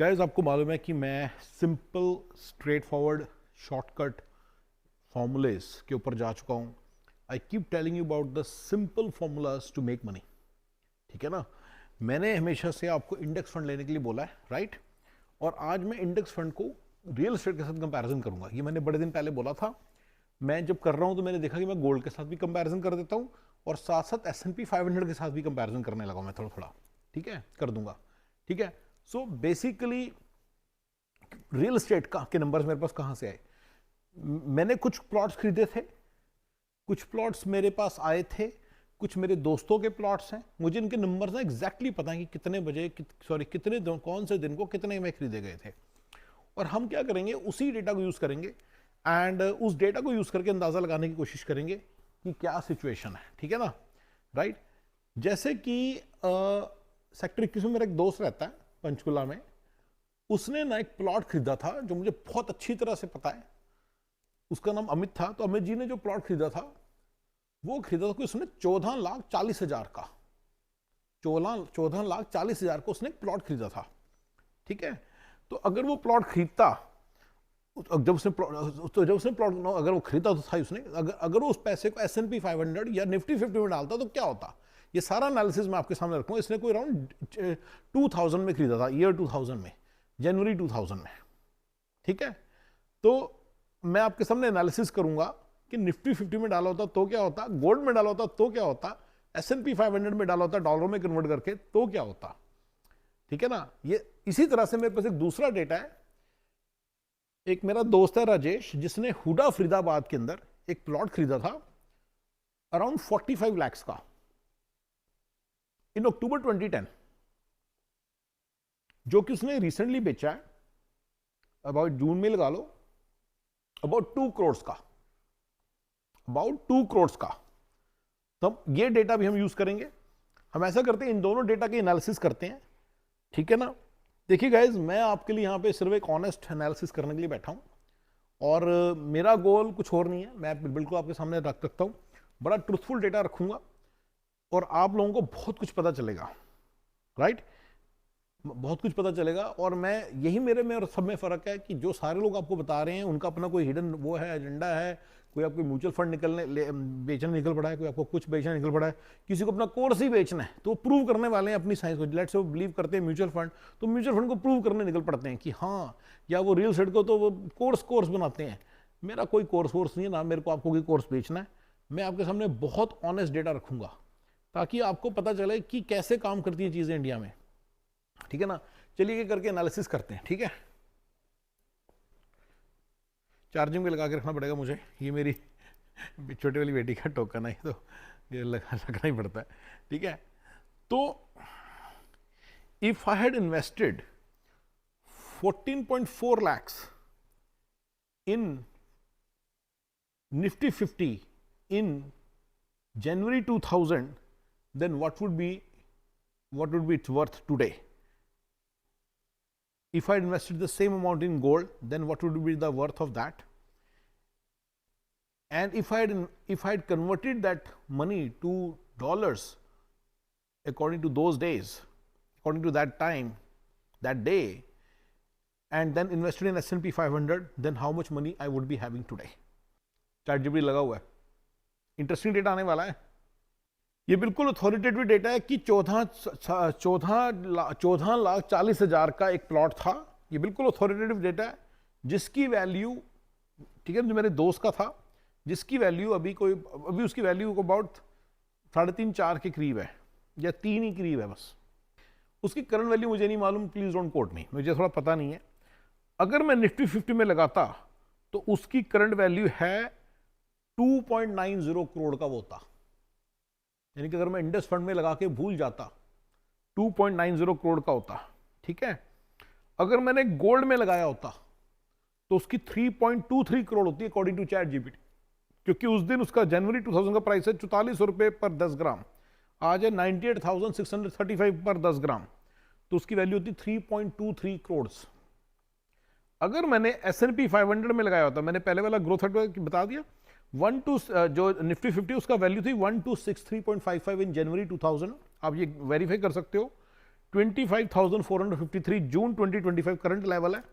Guys, आपको मालूम है कि मैं simple straightforward shortcut formulas के ऊपर जा चुका हूं। I keep telling you about the simple formulas to make money. ठीक है ना। मैंने हमेशा से आपको इंडेक्स फंड लेने के लिए बोला है, राइट। और आज मैं इंडेक्स फंड को रियल एस्टेट के साथ कंपैरिजन करूंगा। ये मैंने बड़े दिन पहले बोला था। मैं जब कर रहा हूं तो मैंने देखा कि मैं गोल्ड के साथ भी कंपैरिजन कर देता हूं और साथ साथ S&P 500 के साथ भी कंपैरिजन करने लगा मैं थोड़ा थोड़ा। ठीक है, कर दूंगा। ठीक है। सो बेसिकली रियल एस्टेट का के नंबर्स मेरे पास कहां से आए? मैंने कुछ प्लॉट्स खरीदे थे, कुछ प्लॉट्स मेरे पास आए थे, कुछ मेरे दोस्तों के प्लॉट्स हैं। मुझे इनके नंबर्स ना एग्जैक्टली पता है कि कितने बजे कितने कौन से दिन को कितने में खरीदे गए थे। और हम क्या करेंगे, उसी डेटा को यूज करेंगे एंड उस डेटा को यूज करके अंदाजा लगाने की कोशिश करेंगे कि क्या सिचुएशन है। ठीक है ना, राइट। जैसे कि सेक्टर 21 में मेरा एक दोस्त रहता है पंचकुला में। उसने ना एक प्लॉट खरीदा था जो मुझे बहुत अच्छी तरह से पता है। उसका नाम अमित था। तो अमित जी ने जो प्लॉट खरीदा था वो खरीदा था कि उसने 14,40,000 का 14,40,000 को उसने प्लॉट खरीदा था। ठीक है। तो अगर वो प्लॉट खरीदता, जब उसने प्लॉट अगर वो खरीदा तो था उसने, अगर वो उस पैसे को S&P 500 या निफ्टी 50 में डालता तो क्या होता? ये सारा एनालिसिस मैं आपके सामने रखूंगा। इसने कोई अराउंड 2000 में खरीदा था, ईयर 2000 में, जनवरी 2000 में। ठीक है। तो मैं आपके सामने एनालिसिस करूंगा कि निफ्टी 50 में डाला होता तो क्या होता, गोल्ड में डाला होता तो क्या होता, S&P 500 में डाला होता डॉलरों में कन्वर्ट करके तो क्या होता। ठीक है ना। ये इसी तरह से मेरे पास एक दूसरा डेटा है। एक मेरा दोस्त है राजेश, जिसने हुडा फरीदाबाद के अंदर एक प्लॉट खरीदा था अराउंड 45 लाख का इन अक्टूबर 2010, जो कि उसने रिसेंटली बेचा है अबाउट जून में लगा लो, अबाउट 2 करोड़ का, अबाउट 2 करोड़ का। तो ये डेटा भी हम यूज करेंगे। हम ऐसा करते हैं, इन दोनों डेटा की एनालिसिस करते हैं। ठीक है ना। देखिए गाइज, मैं आपके लिए यहां पे सिर्फ एक ऑनेस्ट एनालिसिस करने के लिए बैठा हूं और मेरा गोल कुछ और नहीं है। मैं बिल्कुल आपके सामने रख सकता हूं, बड़ा ट्रूथफुल डेटा रखूंगा और आप लोगों को बहुत कुछ पता चलेगा, राइट। बहुत कुछ पता चलेगा। और मैं यही मेरे में और सब में फर्क है कि जो सारे लोग आपको बता रहे हैं उनका अपना कोई हिडन वो है, एजेंडा है। कोई आपको म्यूचुअल फंड बेचने निकल पड़ा है, कोई आपको कुछ बेचने निकल पड़ा है, किसी को अपना कोर्स ही बेचना है तो वो प्रूव करने वाले हैं अपनी साइंस को। लेट्स से वो बिलीव करते हैं म्यूचुअल फंड, तो म्यूचुअल फंड को प्रूव करने निकल पड़ते हैं कि हाँ, या वो रियल एस्टेट को तो वो कोर्स बनाते हैं। मेरा कोई कोर्स नहीं है ना, मेरे को आपको कोई कोर्स बेचना है। मैं आपके सामने बहुत ऑनेस्ट डेटा रखूंगा ताकि आपको पता चले कि कैसे काम करती हैं चीजें इंडिया में। ठीक है ना। चलिए ये करके एनालिसिस करते हैं। ठीक है। चार्जिंग में लगा के रखना पड़ेगा मुझे, ये मेरी छोटी वाली बेटी का टोकन है, तो ये लगना ही पड़ता है। ठीक है। तो if I had invested 14.4 lakhs in Nifty 50 in January 2000, then what would be its worth today? If I had invested the same amount in gold, then what would be the worth of that? And if I had converted that money to dollars according to those days, according to that time, that day, and then invested in S&P 500, then how much money I would be having today? ChatGPT लगा हुआ है, interesting data आने वाला है। ये बिल्कुल authoritative data है कि 14,40,000 का एक प्लॉट था। ये बिल्कुल अथॉरिटेटिव डेटा है जिसकी वैल्यू, ठीक है, जो मेरे दोस्त का था, जिसकी वैल्यू अभी उसकी वैल्यू अबाउट 3.5-4 के करीब है या 3 ही करीब है बस। उसकी करंट वैल्यू मुझे नहीं मालूम, प्लीज डोंट कोट मी, मुझे थोड़ा पता नहीं है। अगर मैं निफ्टी 50 में लगाता तो उसकी करंट वैल्यू है 2.90 करोड़ का वो था। यानी कि अगर मैं इंडेक्स फंड में लगा के भूल जाता 2.90 करोड़ का होता। ठीक है। अगर मैंने गोल्ड में लगाया होता तो उसकी 3.23 करोड़ होती है अकॉर्डिंग टू ChatGPT, क्योंकि उस दिन उसका जनवरी 2000 का प्राइस है 4400 रुपए पर 10 ग्राम, आज है 98,635 पर 10 ग्राम, तो उसकी वैल्यू होती 3.23 करोड़। अगर मैंने S&P 500 में लगाया होता, मैंने पहले वाला ग्रोथ रेट बता दिया, जो निफ्टी 50 उसका वैल्यू थी 1263.55 इन जनवरी 2000। आप ये वेरीफाई कर सकते हो 25,453 जून 2025 करंट लेवल है,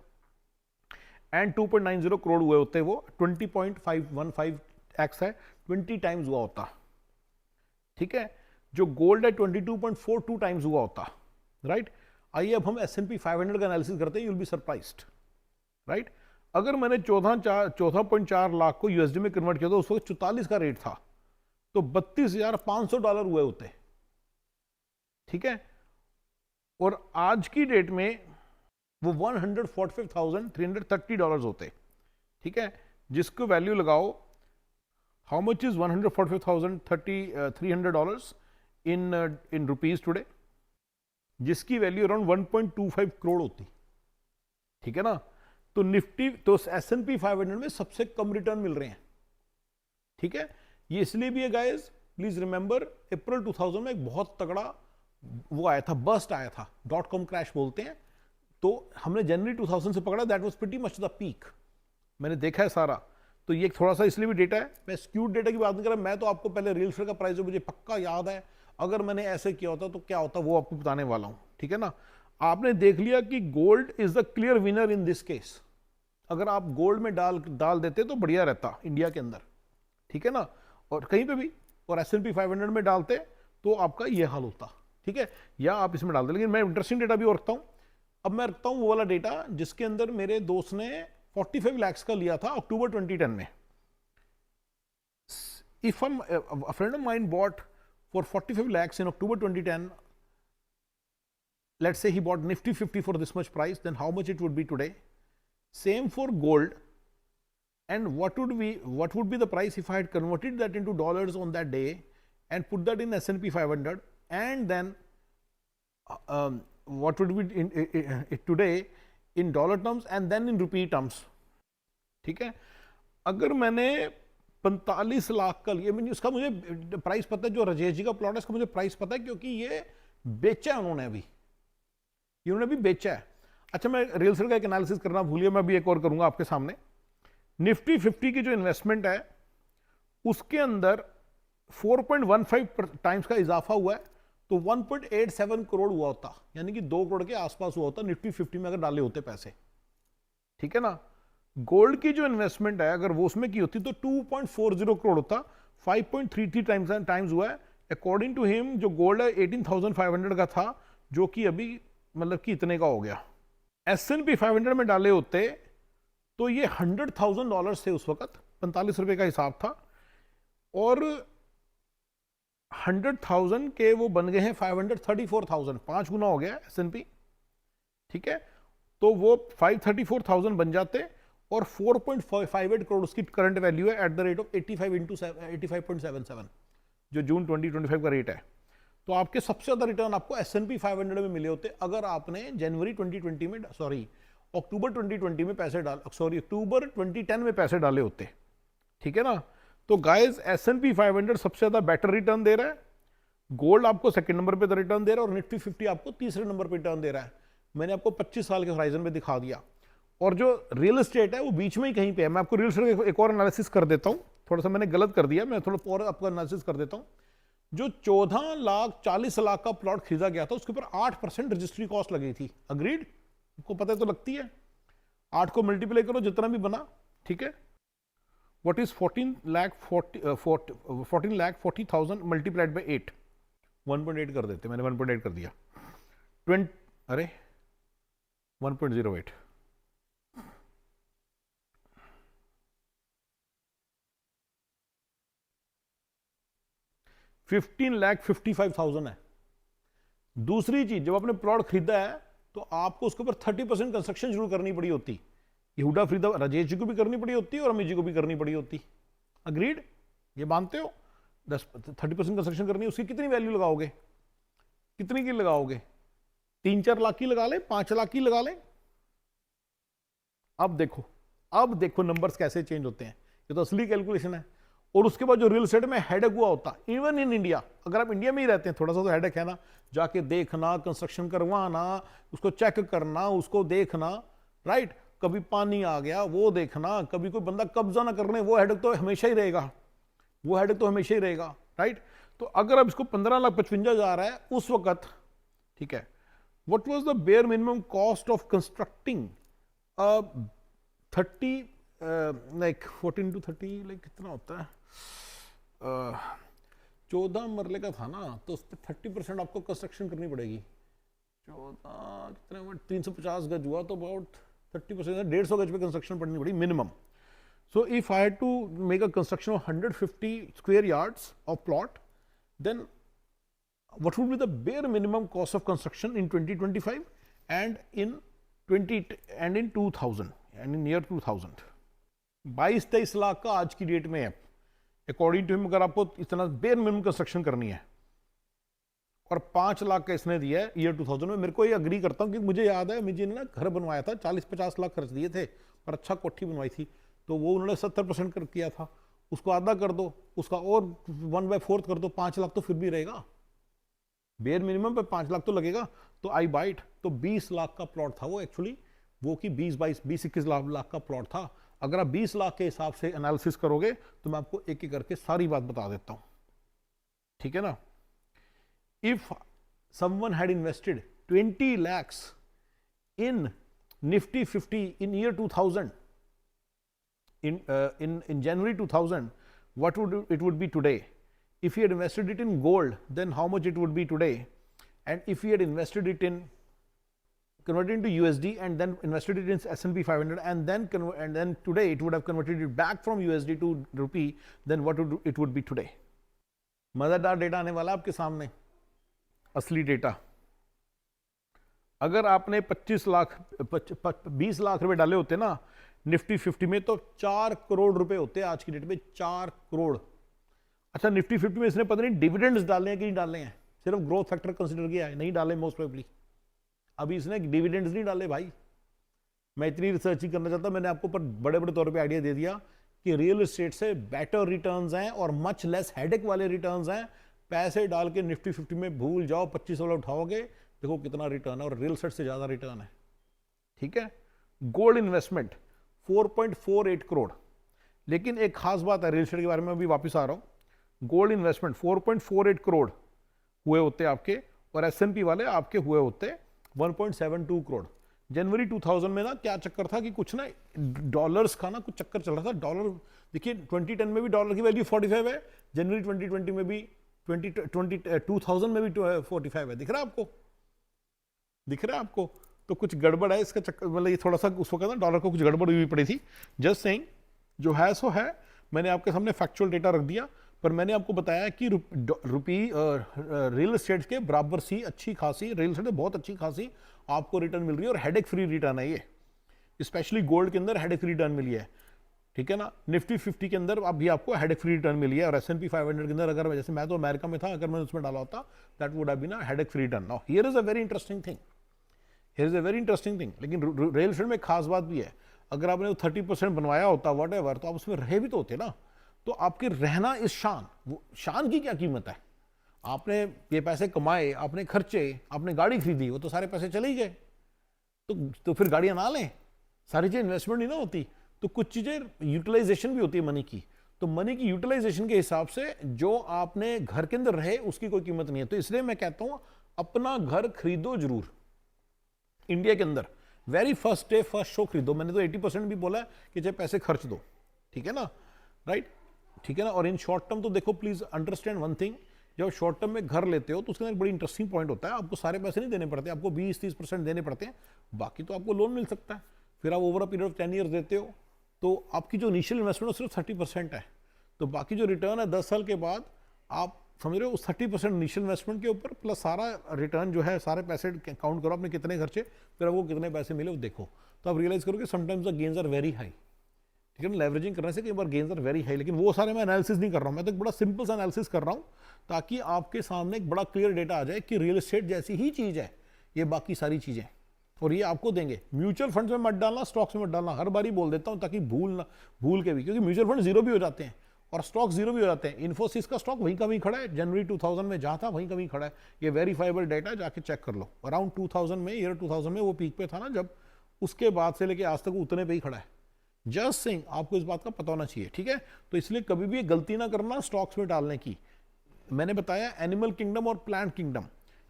एंड 2.90 करोड़ हुए होते वो 20.515x है, 20 टाइम्स हुआ होता। ठीक है, जो गोल्ड है 22.42 टाइम्स हुआ होता। राइट, आइए अब हम S&P 500 का एनालिसिस करते हैं, you will be surprised. Right, अगर मैंने 14.4 लाख को यूएसडी में कन्वर्ट किया तो उस वक्त 44 का रेट था, तो $32,500 हुए होते। ठीक है, और आज की डेट में वो $145,330 होते। ठीक है, जिसको वैल्यू लगाओ, how much is $145,300 in rupees today, जिसकी वैल्यू अराउंड 1.25 करोड़ होती। ठीक है ना, तो निफ्टी तो S&P 500 में सबसे कम रिटर्न मिल रहे हैं। ठीक है, ये इसलिए भी है गाइस, प्लीज रिमेंबर अप्रैल 2000 में एक बहुत तगड़ा वो आया था, बस्ट आया था, .com क्रैश बोलते हैं, तो हमने जनवरी 2000 से पकड़ा, that was pretty much the peak. मैंने देखा है सारा, तो ये थोड़ा सा इसलिए भी डेटा है, मैं स्क्यूड डेटा की बात नहीं कर रहा, मैं तो आपको पहले रियल एस्टेट का प्राइस जो मुझे पक्का याद है, अगर मैंने ऐसे किया होता तो क्या होता वो आपको बताने वाला हूं। ठीक है ना, आपने देख लिया कि gold is the clear winner in this case. अगर आप गोल्ड में डाल देते तो बढ़िया रहता इंडिया के अंदर। ठीक है ना, और कहीं पे भी, और S&P 500 में डालते तो आपका ये हाल होता। ठीक है, या आप इसमें डाल दे, लेकिन मैं इंटरेस्टिंग डेटा भी और रखता हूं। अब मैं रखता हूं वो वाला डेटा जिसके अंदर मेरे दोस्त ने 45 लाख का लिया था अक्टूबर 2010 में। If a friend of mine bought for 45 lakhs in October 2010, let's say he bought Nifty 50 for this much price, then how much it would be today? Same for gold. And what would be the price if I had converted that into dollars on that day and put that in S&P 500, and then what would be in today in dollar terms and then in rupee terms? ठीक है, अगर मैंने 45 लाख का लिया, उसका मुझे price पता है, जो राजेश जी का प्लॉट है इसका मुझे प्राइस पता है, क्योंकि ये बेचा है उन्होंने भी बेचा है। अच्छा, मैं रियल एस्टेट का एक एनालिसिस करना भूलिए, मैं भी एक और करूंगा आपके सामने। निफ्टी 50 की जो इन्वेस्टमेंट है उसके अंदर 4.15 टाइम्स का इजाफा हुआ है, तो 1.87 करोड़ हुआ होता, यानी कि 2 करोड़ के आसपास हुआ होता निफ्टी 50 में अगर डाले होते पैसे। ठीक है ना, गोल्ड की जो इन्वेस्टमेंट है अगर वो उसमें की होती तो 2.40 करोड़ होता, 5.33 टाइम्स हुआ है। अकॉर्डिंग टू हिम जो गोल्ड है 18,500 का था, जो कि अभी मतलब कि इतने का हो गया। S&P 500 में डाले होते तो ये $100,000 थे उस वक्त, 45 रुपए का हिसाब था, और 100,000 के वो बन गए हैं 534,000, 5 गुना हो गया S&P। ठीक है, तो वो 534,000 बन जाते, और 4.58 करोड़ उसकी करंट वैल्यू है एट द रेट ऑफ 85.77, जो जून 2025 का रेट है। तो आपके सबसे ज्यादा रिटर्न आपको S&P 500 में मिले होते अगर आपने जनवरी 2020 में, अक्टूबर 2020 में पैसे अक्टूबर 2010 में पैसे डाले होते। ठीक है ना, तो गाइस S&P 500 सबसे ज्यादा बेटर रिटर्न दे रहा है, गोल्ड आपको सेकंड नंबर पे रिटर्न दे रहा है, और निफ्टी 50 आपको तीसरे नंबर पे रिटर्न दे रहा है। मैंने आपको 25 साल के होराइजन में दिखा दिया, और जो रियल एस्टेट है वो बीच में ही कहीं पे है। मैं आपको रियल एस्टेट एक और एनालिसिस कर देता हूं, थोड़ा सा मैंने गलत कर दिया, मैं थोड़ा और आपका एनालिसिस कर देता हूं। जो 14,40 लाख का प्लॉट खरीदा गया था उसके ऊपर 8% रजिस्ट्री कॉस्ट लगी थी। अग्रीड, आपको पता है तो लगती है, 8 को मल्टीप्लाई करो जितना भी बना। ठीक है, व्हाट इज 14,40,000 मल्टीप्लाइड बाई 8, 1.8 कर देते, मैंने 1.8 कर दिया, 1.08, 15,55,000 है। दूसरी चीज, जब आपने प्लॉट खरीदा है तो आपको उसके ऊपर 30% कंस्ट्रक्शन शुरू करनी पड़ी होती। यहूदा फरीदा राजेश जी को भी करनी पड़ी होती और अमित जी को भी करनी पड़ी होती। अग्रीड, ये मानते हो? 30% कंस्ट्रक्शन करनी है, उसकी कितनी वैल्यू लगाओगे, कितनी की लगाओगे? 3-4 लाख की लगा ले, 5 लाख की लगा ले। अब देखो नंबर्स कैसे चेंज होते हैं, ये तो असली कैलकुलेशन है। और उसके बाद जो रियल एस्टेट में हेडेक हुआ होता, इवन इन इंडिया, अगर आप इंडिया में ही रहते हैं थोड़ा सा तो हेडेक है ना, जाके देखना, कंस्ट्रक्शन करवाना, उसको चेक करना, उसको देखना, राइट। कभी पानी आ गया वो देखना, कभी कोई बंदा कब्जा ना करने, वो हेडेक तो हमेशा ही रहेगा, राइट। तो अगर अब इसको 15,55,000 जा रहा है उस वक्त, ठीक है, what was the bare minimum cost of constructing a 30 like 14 to 30 like कितना होता है 14 मरले का था ना, तो उस पर 30% आपको कंस्ट्रक्शन करनी पड़ेगी। 14 कितने 350 गज हुआ तो अबाउट 30%, 150 गज पे कंस्ट्रक्शन पड़नी पड़ी minimum. So if I had to make a construction of 150 square yards of plot, then what would be the bare minimum cost of construction in 2025 and in 2000 and in year 2000? 22-23 lakh का आज की date में है according to him. अगर आपको इतना bare minimum construction करनी है और 5 लाख का इसने दिया है ईयर 2000 में, मेरे को ये अग्री करता हूँ कि मुझे याद है मुझे ना घर बनवाया था, 40-50 लाख खर्च दिए थे पर अच्छा कोठी बनवाई थी, तो वो उन्होंने 70% कर किया था, उसको आधा कर दो, उसका और 1/4 कर दो, 5 लाख तो फिर भी रहेगा। बेयर मिनिमम पे 5 लाख तो लगेगा, तो आई बाइट। तो 20 लाख का प्लॉट था वो एक्चुअली, वो कि 20-21 लाख का प्लॉट था। अगर आप 20 लाख के हिसाब से एनालिसिस करोगे तो मैं आपको एक एक करके सारी बात बता देता हूं, ठीक है ना। If someone had invested 20 lakhs in Nifty 50 in year 2000, in January 2000, what would it would be today? If he had invested it in gold, then how much it would be today? And if he had invested it in, converted into USD and then invested it in S&P 500 and then today it would have converted it back from USD to rupee, then what would it would be today? मजेदार data आने वाला आपके सामने, असली data. अगर आपने 20 लाख रुपए डाले होते ना निफ्टी 50 में, तो 4 करोड़ रुपए होते आज की डेट में, 4 करोड़। अच्छा, निफ्टी 50 में इसने पता नहीं डिविडेंड्स डाले हैं कि नहीं डाले हैं, सिर्फ ग्रोथ फैक्टर कंसीडर किया है, नहीं डाले मोस्ट प्रोबेबली। अभी इसने डिविडेंड्स नहीं डाले भाई। मैं इतनी रिसर्च ही करना चाहता, मैंने आपको पर बड़े बड़े तौर पे आइडिया दे दिया कि रियल एस्टेट से बेटर रिटर्न्स हैं और मच लेस हेडेक वाले रिटर्न्स हैं। पैसे डाल के निफ्टी 50 में भूल जाओ, 25 वाला उठाओगे, देखो कितना रिटर्न है, और रियल एस्टेट से ज्यादा रिटर्न है, ठीक है। गोल्ड इन्वेस्टमेंट 4.48 करोड़, लेकिन एक खास बात है रियल एस्टेट के बारे में, अभी वापस आ रहा हूं। गोल्ड इन्वेस्टमेंट 4.48 करोड़ हुए होते आपके, और S&P वाले आपके हुए होते 1.72 करोड़। जनवरी 2000 में ना क्या चक्कर था कि कुछ ना डॉलर्स का ना कुछ चक्कर चल रहा था। डॉलर देखिए 2010 में भी डॉलर की वैल्यू 45 है, जनवरी 2020 में भी 2000 में भी 45 है। दिख रहा है आपको, दिख रहा है आपको? तो कुछ गड़बड़ है इसका चक्कर, मतलब ये थोड़ा सा उस वक्त ना डॉलर को कुछ गड़बड़ हुई पड़ी थी। जस्ट सेइंग, जो है सो है, मैंने आपके सामने फैक्चुअल डेटा रख दिया, पर मैंने आपको बताया कि रुपी रियल एस्टेट के बराबर सी अच्छी खासी, रियल एस्टेट बहुत अच्छी खासी आपको रिटर्न मिल रही है, और हेडेक फ्री रिटर्न है ये। स्पेशली गोल्ड के अंदर हेडेक फ्री रिटर्न मिली है, ठीक है ना। निफ्टी 50 के अंदर अभी आपको हेडेक फ्री रिटर्न मिली है, और S&P 500 के अंदर, अगर जैसे मैं तो अमेरिका में था, अगर मैं उसमें डाला होता, that would have been a headache free return. Now here is a very interesting thing, here is a very interesting thing. लेकिन रियल एस्टेट में एक खास बात भी है, अगर आपने 30% बनवाया होता वट एवर, तो आप उसमें रहे भी तो होते ना। तो आपके रहना इस शान, वो शान की क्या कीमत है? आपने ये पैसे कमाए, आपने खर्चे, आपने गाड़ी खरीदी, वो तो सारे पैसे चले ही गए। तो फिर गाड़ियां ना लें, सारी चीजें इन्वेस्टमेंट नहीं ना होती, तो कुछ चीजें यूटिलाइजेशन भी होती है मनी की। तो मनी की यूटिलाइजेशन के हिसाब से जो आपने घर के अंदर रहे उसकी कोई कीमत नहीं है। तो इसलिए मैं कहता हूं अपना घर खरीदो जरूर, इंडिया के अंदर very first day first show खरीदो। मैंने तो 80% भी बोला है कि चाहे पैसे खर्च दो, ठीक है ना, राइट, ठीक है ना। और इन शॉर्ट टर्म तो देखो, प्लीज अंडरस्टैंड वन थिंग, जब शॉर्ट टर्म में घर लेते हो तो उसके अंदर बड़ी इंटरेस्टिंग पॉइंट होता है, आपको सारे पैसे नहीं देने पड़ते, आपको 20-30% देने पड़ते हैं, बाकी तो आपको लोन मिल सकता है। फिर आप over a period of 10 years देते हो, तो आपकी जो इनिशियल इन्वेस्टमेंट सिर्फ 30% है, तो बाकी जो रिटर्न है 10 साल के बाद, आप समझ रहे हो, उस 30% इनिशियल इन्वेस्टमेंट के ऊपर प्लस सारा रिटर्न जो है, सारे पैसे काउंट करो आपने कितने खर्चे, फिर आपको कितने पैसे मिले वो देखो, तो आप रियलाइज करोगे sometimes the gains are very high, ठीक है ना। लेवरेजिंग करने से कई बार गेन्स आर वेरी हाई, लेकिन वो सारे मैं एनालिसिस नहीं कर रहा हूँ, मैं तो एक बड़ा सिंपल सा एनालिसिस कर रहा हूँ, ताकि आपके सामने एक बड़ा क्लियर डेटा आ जाए कि रियल एस्टेट जैसी ही चीज़ है ये बाकी सारी चीज़ें, और ये आपको देंगे। म्यूचुअल फंड्स में मत डालना, स्टॉक्स में मत डालना, हर बारी बोल देता हूँ ताकि भूल के भी, क्योंकि म्यूचुअल फंड जीरो भी हो जाते हैं और स्टॉक जीरो भी हो जाते हैं। इन्फोसिस का स्टॉक वहीं का वहीं खड़ा है, जनवरी 2000 में जहाँ था वहीं का वहीं खड़ा है, ये वेरीफाइबल डेटा, जाके चेक कर लो। अराउंड 2000 में, ईयर 2000 में वो पीक पे था ना जब, उसके बाद से लेके आज तक उतने पे ही खड़ा है। जस्ट सिंह, आपको इस बात का पता होना चाहिए, ठीक है। तो इसलिए कभी भी गलती ना करना स्टॉक्स में डालने की। मैंने बताया एनिमल किंगडम और प्लांट किंगडम,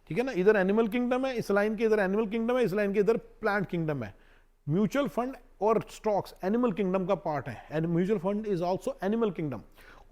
ठीक है ना, इधर एनिमल किंगडम है, इस लाइन के इधर एनिमल किंगडम है, इस लाइन के इधर प्लांट किंगडम है। म्यूचुअल फंड और स्टॉक्स एनिमल किंगडम का पार्ट है, and mutual fund is also animal kingdom,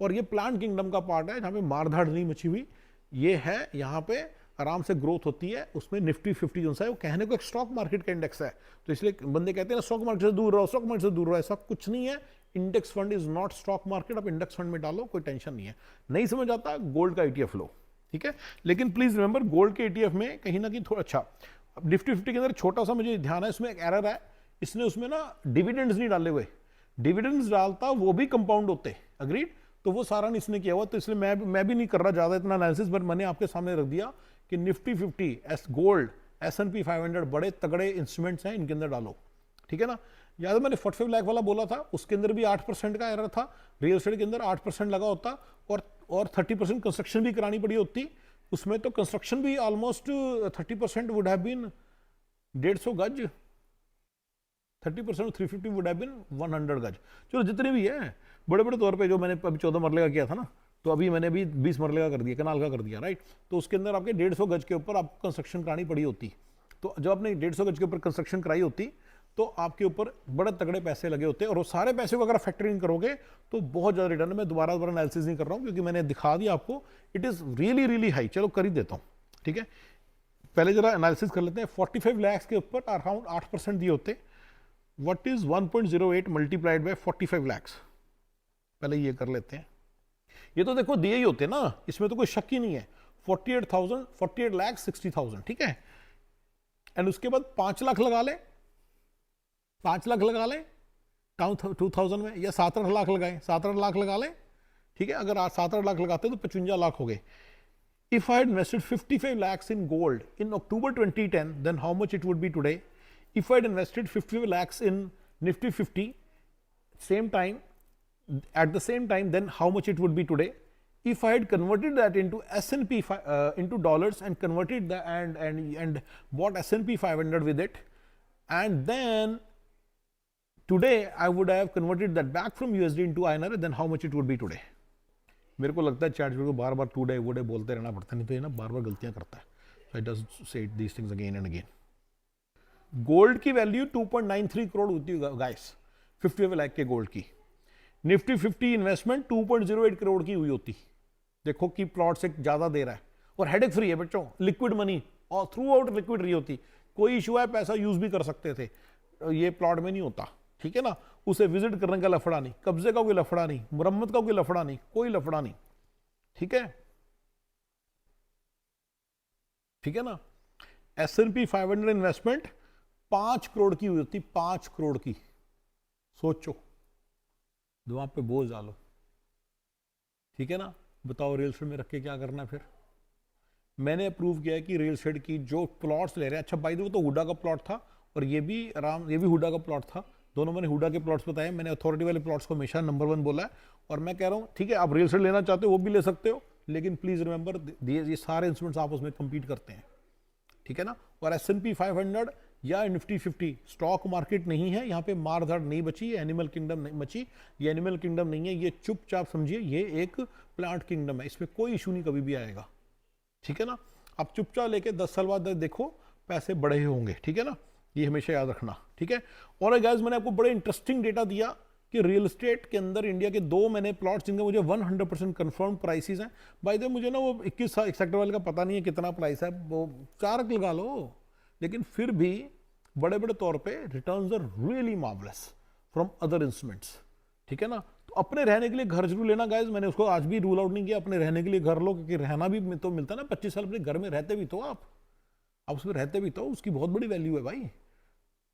और ये प्लांट किंगडम का पार्ट है जहाँ पे मारधाड़ नहीं मची हुई, ये है यहाँ पे आराम से ग्रोथ होती है। उसमें निफ्टी 50 जो है वो कहने को एक स्टॉक मार्केट का इंडेक्स है, तो इसलिए बंदे कहते हैं ना स्टॉक मार्केट से दूर रहो, स्टॉक मार्केट से दूर रहो, ऐसा कुछ नहीं है। Index fund is not stock market, आप इंडेक्स फंड में डालो, कोई टेंशन नहीं है। नहीं समझ आता, गोल्ड का ETF लो, ठीक है। लेकिन प्लीज रिमेंबर गोल्ड के ETF में कहीं ना कहीं थोड़ा अच्छा, निफ्टी 50 के अंदर छोटा सा मुझे ध्यान है, इसमें एक एरर है, इसने उसमें ना डिविडेंड्स नहीं डाले हुए, डिविडेंड्स डालता वो भी कंपाउंड होते, अग्रीड, तो वो सारा नहीं इसने किया हुआ, तो इसलिए मैं भी नहीं कर रहा ज्यादा इतना एनालिसिस, बट मैंने आपके सामने रख दिया कि निफ्टी 50 एस गोल्ड S&P 500 बड़े तगड़े इंस्ट्रूमेंट्स हैं, इनके अंदर डालो, ठीक है ना। याद है मैंने 45 लाख वाला बोला था, उसके अंदर भी 8% का एरर था, रियल एस्टेट के अंदर 8% लगा होता, और 30% कंस्ट्रक्शन भी करानी पड़ी होती, उसमें तो कंस्ट्रक्शन भी ऑलमोस्ट 30% वुड हैव बीन 150 गज, 30% 350 वुड हैव बीन 100 गज। चलो जितने भी है, बड़े बड़े तौर पे जो मैंने अभी 14 मरले का किया था ना, तो अभी मैंने भी 20 मरले का कर दिया, कनाल का कर दिया, राइट। तो उसके अंदर आपके 150 गज के ऊपर आपको कंस्ट्रक्शन करानी पड़ी होती, तो जब आपने 150 गज के ऊपर कंस्ट्रक्शन कराई होती तो आपके ऊपर बड़े तगड़े पैसे लगे होते, और वो सारे पैसे को अगर फैक्टरिंग करोगे तो बहुत ज़्यादा रिटर्न है। मैं दोबारा एनालिसिस नहीं कर रहा हूँ क्योंकि मैंने दिखा दिया आपको, it is really really high. चलो कर ही देता हूँ, ठीक है। पहले जरा एनालिसिस कर लेते हैं। 45 लाख के ऊपर अराउंड 8% दिए होते, what is 1.08 multiplied by 45 lakh, पहले ये कर लेते हैं। ये तो देखो दिए ही होते ना, इसमें तो कोई शक ही नहीं है। 48 लाख 60,000, ठीक है। एंड उसके बाद 5 लाख लगा ले, 5 लाख लगा ले 2000 में, या 7-8 लाख लगाए, 7-8 लाख लगा ले, ठीक है। अगर आज 7-8 लाख लगाते तो 55 लाख हो गए। If I had invested 55 lakhs in gold in October 2010, then how much it would be today? If I had invested 55 lakhs in Nifty 50, same time, at the same time, then how much it would be today? If I had converted that into S&P into dollars and converted that and bought S&P 500 with it, and then today I would have converted that back from USD into INR, then how much it would be today? मेरे को लगता है chat को बार बार today वुडे बोलते रहना पड़ता है, नहीं तो ये ना बार बार गलतियां करता है। सो it does say these things again and again. Gold की वैल्यू 2.93 करोड़ होती है गाइस, 50 लाख के गोल्ड की। निफ्टी 50 इन्वेस्टमेंट 2.08 करोड़ की हुई होती। देखो कि प्लॉट से ज्यादा दे रहा है, और हेडेक फ्री है बच्चों, लिक्विड मनी और थ्रू आउट लिक्विड रही होती, कोई इशू है पैसा यूज भी कर सकते थे, ये प्लॉट में नहीं होता, ठीक है ना। उसे विजिट करने का लफड़ा नहीं, कब्जे का कोई लफड़ा नहीं, मुरम्मत का कोई लफड़ा नहीं, कोई लफड़ा नहीं, ठीक है, ठीक है ना। S&P 500 इन्वेस्टमेंट 5 करोड़ की हुई होती, 5 करोड़ की। सोचो, दिमाग पे बोझ डालो, ठीक है ना। बताओ रियल एस्टेट में रख के क्या करना है फिर। मैंने अप्रूव किया है कि रियल एस्टेट की जो प्लॉट्स ले रहे हैं, अच्छा बाय द वे तो हुडा का प्लॉट था, और ये भी हुडा का प्लॉट था, दोनों मैंने हुडा के प्लॉट्स बताए। मैंने अथॉरिटी वाले प्लॉट्स को हमेशा नंबर 1 बोला है, और मैं कह रहा हूँ ठीक है आप रियल एस्टेट लेना चाहते हो वो भी ले सकते हो, लेकिन प्लीज रिमेंबर ये सारे इंस्ट्रूमेंट्स आप उसमें compete करते हैं, ठीक है ना। और S&P 500 या निफ्टी 50 स्टॉक मार्केट नहीं है, यहाँ पे मारधाड़ नहीं बची, ये एनिमल किंगडम नहीं बची, ये एनिमल किंगडम नहीं है, ये चुपचाप समझिए ये एक प्लांट किंगडम है, इसमें कोई इशू नहीं कभी भी आएगा, ठीक है ना। आप चुपचाप लेके 10 साल बाद देखो पैसे बड़े ही होंगे, ठीक है ना, ये हमेशा याद रखना, ठीक है। और गाइस मैंने आपको बड़े इंटरेस्टिंग डेटा दिया कि रियल एस्टेट के अंदर इंडिया के 2 मैंने प्लॉट्स जिनके मुझे 100% कंफर्म प्राइसेस हैं। बाय द वे मुझे ना वो 21 सेक्टर वाले का पता नहीं है कितना प्राइस है, वो 4 अंक लगा लो, लेकिन फिर भी बड़े बड़े तौर पे returns are really marvellous from other instruments, ठीक है ना। तो अपने रहने के लिए घर जरूर लेना गाइस, मैंने उसको आज भी रूल आउट नहीं किया, अपने रहने के लिए घर लो, क्योंकि रहना भी तो मिलता है ना। 25 साल अपने घर में रहते भी तो आप उसमें रहते भी तो, उसकी बहुत बड़ी वैल्यू है भाई।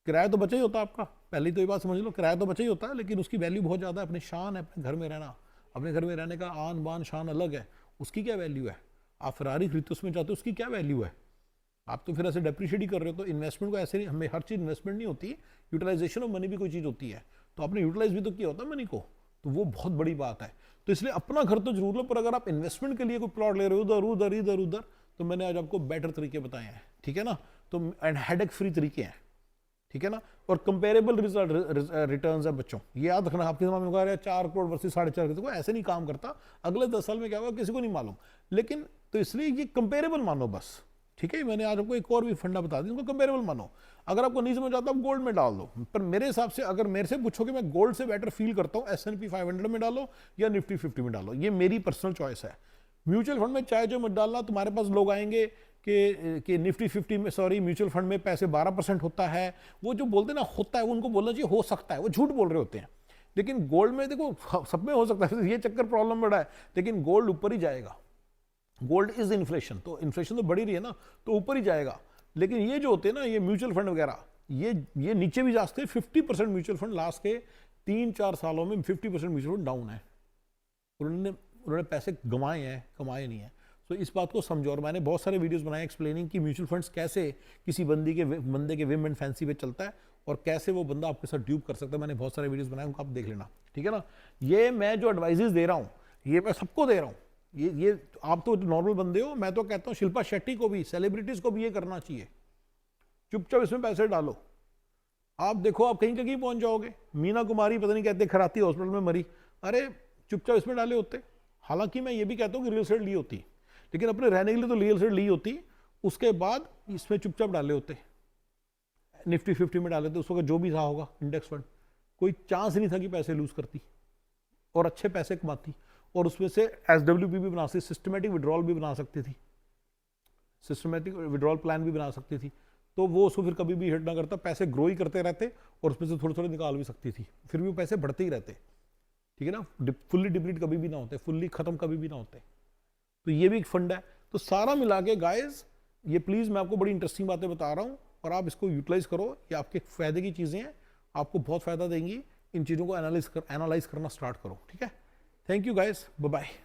किराया तो बचा ही होता है आपका, पहले तो ये बात समझ लो, किराया तो बचा ही होता है, लेकिन उसकी वैल्यू बहुत ज़्यादा है। अपनी शान है अपने घर में रहना, अपने घर में रहने का आन बान शान अलग है, उसकी क्या वैल्यू है। आप फरारी खरीदते उसमें चाहते हो, उसकी क्या वैल्यू है। आप तो फिर ऐसे डेप्रिशिएट ही कर रहे हो। तो इन्वेस्टमेंट को ऐसे नहीं, हमें हर चीज़ इन्वेस्टमेंट नहीं होती, यूटिलाइजेशन ऑफ मनी भी कोई चीज़ होती है, तो आपने यूटिलाइज भी तो किया होता है मनी को, तो वो बहुत बड़ी बात है। तो इसलिए अपना घर तो जरूर लो, पर अगर आप इन्वेस्टमेंट के लिए कोई प्लॉट ले रहे हो उधर उधर इधर उधर, तो मैंने आज आपको बेटर तरीके बताए हैं, ठीक है ना। तो एंड हेडेक फ्री तरीके हैं, ठीक है ना, और कंपेरेबल रिटर्न्स है बच्चों, ये याद रखना। आपके दिमाग में कह रहे हैं 4 करोड़ वर्सेस 4.5 करोड़, ऐसे नहीं काम करता। अगले 10 साल में क्या होगा किसी को नहीं मालूम, लेकिन तो इसलिए ये कंपेरेबल मानो बस, ठीक है, मैंने आज आपको एक और भी फंडा बता दी, उनको कंपेरेबल मानो। अगर आपको नहीं समझ आता आप गोल्ड में डाल दो, पर मेरे हिसाब से अगर मेरे से पूछोगे मैं गोल्ड से बेटर फील करता हूँ S&P 500 में डालो या निफ्टी 50 में डालो, ये मेरी पर्सनल चॉइस है। म्यूचुअल फंड में चाहे जो मत डालना, तुम्हारे पास लोग आएंगे कि निफ्टी 50 में, सॉरी, म्यूचुअल फंड में पैसे 12% होता है, वो जो बोलते हैं ना होता है, वो उनको बोलना चाहिए हो सकता है, वो झूठ बोल रहे होते हैं। लेकिन गोल्ड में देखो सब में हो सकता है, ये चक्कर प्रॉब्लम बड़ा है, लेकिन गोल्ड ऊपर ही जाएगा। गोल्ड इज इन्फ्लेशन, तो इन्फ्लेशन तो बढ़ी रही है ना, तो ऊपर ही जाएगा। लेकिन ये जो होते हैं ना, ये म्यूचुअल फंड वगैरह, ये नीचे भी जा सकते हैं। 50% म्यूचुअल फंड लास्ट के 3-4 सालों में 50% म्यूचुअल फंड डाउन है, उन्होंने पैसे गंवाए हैं, कमाए नहीं है। तो इस बात को समझो। और मैंने बहुत सारे वीडियोस बनाए एक्सप्लेनिंग कि म्यूचुअल फंड्स कैसे किसी बंदे के विम एंड फैंसी पे चलता है और कैसे वो बंदा आपके साथ ड्यूप कर सकता है। मैंने बहुत सारे वीडियोस बनाए, उनको आप देख लेना, ठीक है ना। ये मैं जो एडवाइजेस दे रहा हूँ, ये मैं सबको दे रहा हूँ। ये आप तो नॉर्मल बंदे हो, मैं तो कहता हूँ शिल्पा शेट्टी को भी, सेलिब्रिटीज को भी ये करना चाहिए। चुपचाप इसमें पैसे डालो, आप देखो आप कहीं कहीं पहुंच जाओगे। मीना कुमारी पता नहीं कहते खराती हॉस्पिटल में मरी, अरे चुपचाप इसमें डाले होते। हालांकि मैं ये भी कहता हूँ कि रियल एस्टेट ली होती, लेकिन अपने रहने के लिए तो रियल एस्टेट ली होती, उसके बाद इसमें चुपचाप डाले होते, निफ्टी 50 में डाले थे। उस वक्त जो भी था होगा इंडेक्स फंड, कोई चांस नहीं था कि पैसे लूज करती और अच्छे पैसे कमाती, और उसमें से SWP भी बना सकती, सिस्टमेटिक विड्रॉल भी बना सकती थी, सिस्टमेटिक विड्रॉल प्लान भी बना सकती थी। तो वो उसको फिर कभी भी हिट ना करता, पैसे ग्रो ही करते रहते और उसमें से थोड़े थोड़े निकाल भी सकती थी, फिर भी वो पैसे बढ़ते ही रहते, ठीक है ना। फुल्ली डिप्लीट कभी भी ना होते, फुल्ली खत्म कभी भी ना होते। तो ये भी एक फंड है। तो सारा मिला के गाइस, ये प्लीज मैं आपको बड़ी इंटरेस्टिंग बातें बता रहा हूँ और आप इसको यूटिलाइज करो, ये आपके फायदे की चीजें हैं, आपको बहुत फायदा देंगी। इन चीजों को एनालाइज करना स्टार्ट करो, ठीक है। Thank you guys, bye bye.